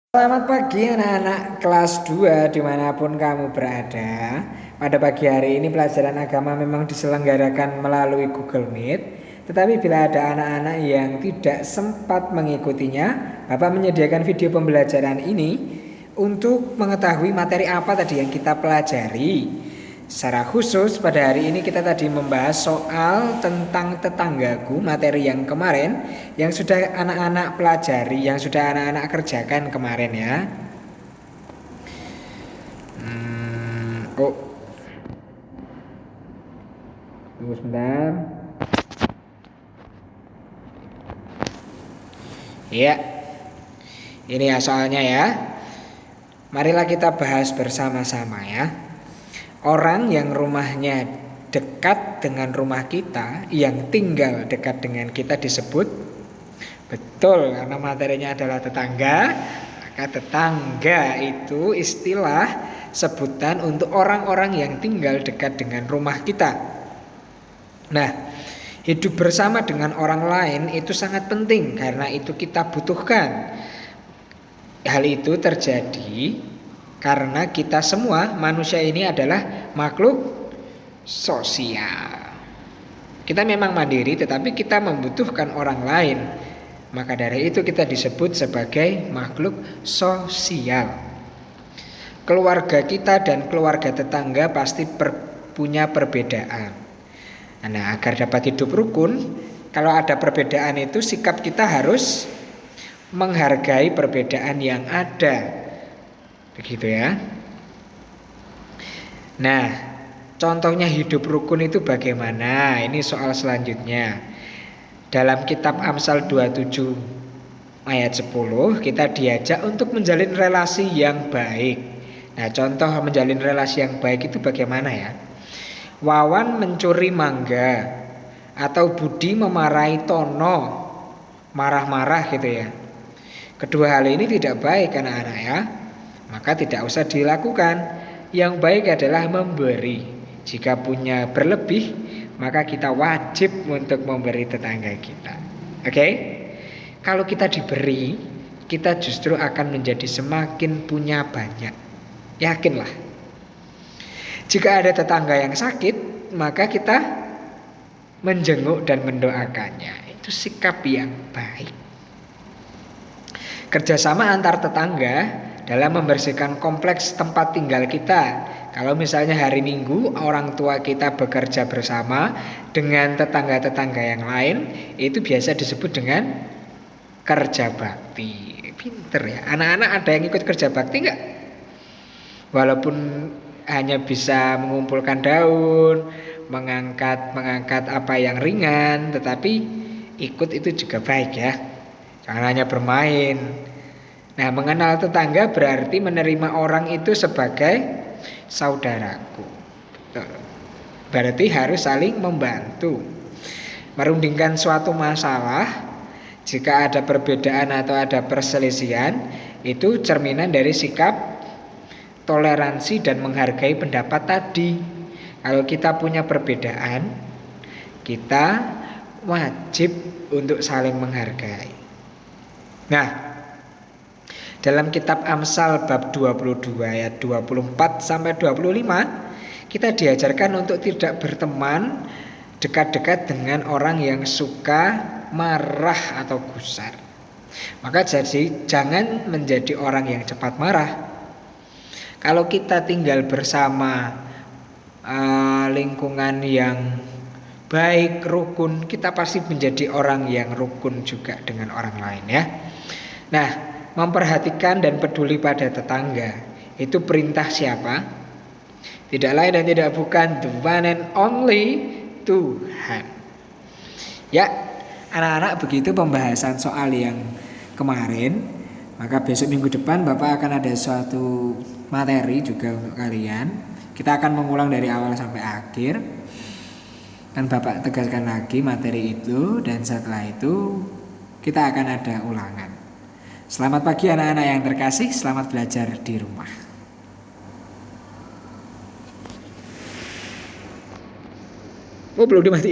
Selamat pagi anak-anak kelas 2 dimanapun kamu berada. Pada pagi hari ini pelajaran agama memang diselenggarakan melalui Google Meet. Tetapi bila ada anak-anak yang tidak sempat mengikutinya, Bapak menyediakan video pembelajaran ini untuk mengetahui materi apa tadi yang kita pelajari. Secara khusus pada hari ini kita tadi membahas soal tentang tetanggaku, materi yang kemarin yang sudah anak-anak pelajari, yang sudah anak-anak kerjakan kemarin ya. Tunggu sebentar. Ya, ini ya soalnya ya. Marilah kita bahas bersama-sama ya. Orang yang rumahnya dekat dengan rumah kita, yang tinggal dekat dengan kita disebut, betul karena materinya adalah tetangga, maka tetangga itu istilah sebutan untuk orang-orang yang tinggal dekat dengan rumah kita. Nah, hidup bersama dengan orang lain itu sangat penting karena itu kita butuhkan. Hal itu terjadi karena kita semua manusia ini adalah makhluk sosial. Kita memang mandiri tetapi kita membutuhkan orang lain. Maka dari itu kita disebut sebagai makhluk sosial. Keluarga kita dan keluarga tetangga pasti punya perbedaan. Nah, agar dapat hidup rukun, kalau ada perbedaan itu sikap kita harus menghargai perbedaan yang ada. Begitu ya. Nah, contohnya hidup rukun itu bagaimana? Ini soal selanjutnya. Dalam kitab Amsal 27 ayat 10 kita diajak untuk menjalin relasi yang baik. Nah, contoh menjalin relasi yang baik itu bagaimana ya? Wawan mencuri mangga atau Budi memarahi Tono, marah-marah gitu ya. Kedua hal ini tidak baik anak-anak ya. Maka tidak usah dilakukan. Yang baik adalah memberi. Jika punya berlebih, maka kita wajib untuk memberi tetangga kita. Oke? Kalau kita diberi, kita justru akan menjadi semakin punya banyak. Yakinlah. Jika ada tetangga yang sakit, maka kita menjenguk dan mendoakannya. Itu sikap yang baik. Kerjasama antar tetangga dalam membersihkan kompleks tempat tinggal kita. Kalau misalnya hari Minggu orang tua kita bekerja bersama dengan tetangga-tetangga yang lain, itu biasa disebut dengan kerja bakti. Pinter ya. Anak-anak ada yang ikut kerja bakti enggak? Walaupun hanya bisa mengumpulkan daun, mengangkat apa yang ringan, tetapi ikut itu juga baik ya. Jangan hanya bermain. Nah, mengenal tetangga berarti menerima orang itu sebagai saudaraku. Berarti harus saling membantu. Merundingkan suatu masalah, jika ada perbedaan atau ada perselisihan, itu cerminan dari sikap toleransi dan menghargai pendapat tadi. Kalau kita punya perbedaan, kita wajib untuk saling menghargai. Nah, dalam kitab Amsal bab 22 ayat 24 sampai 25 kita diajarkan untuk tidak berteman dekat-dekat dengan orang yang suka marah atau gusar. Maka jadi jangan menjadi orang yang cepat marah. Kalau kita tinggal bersama lingkungan yang baik, rukun, kita pasti menjadi orang yang rukun juga dengan orang lain ya. Nah, memperhatikan dan peduli pada tetangga itu perintah siapa? Tidak lain dan tidak bukan the one and only Tuhan. Ya, anak-anak begitu pembahasan soal yang kemarin. Maka besok minggu depan Bapak akan ada suatu materi juga untuk kalian. Kita akan mengulang dari awal sampai akhir. Kan Bapak tegaskan lagi materi itu, dan setelah itu kita akan ada ulangan. Selamat pagi anak-anak yang terkasih, selamat belajar di rumah. Oh, belum dimatiin.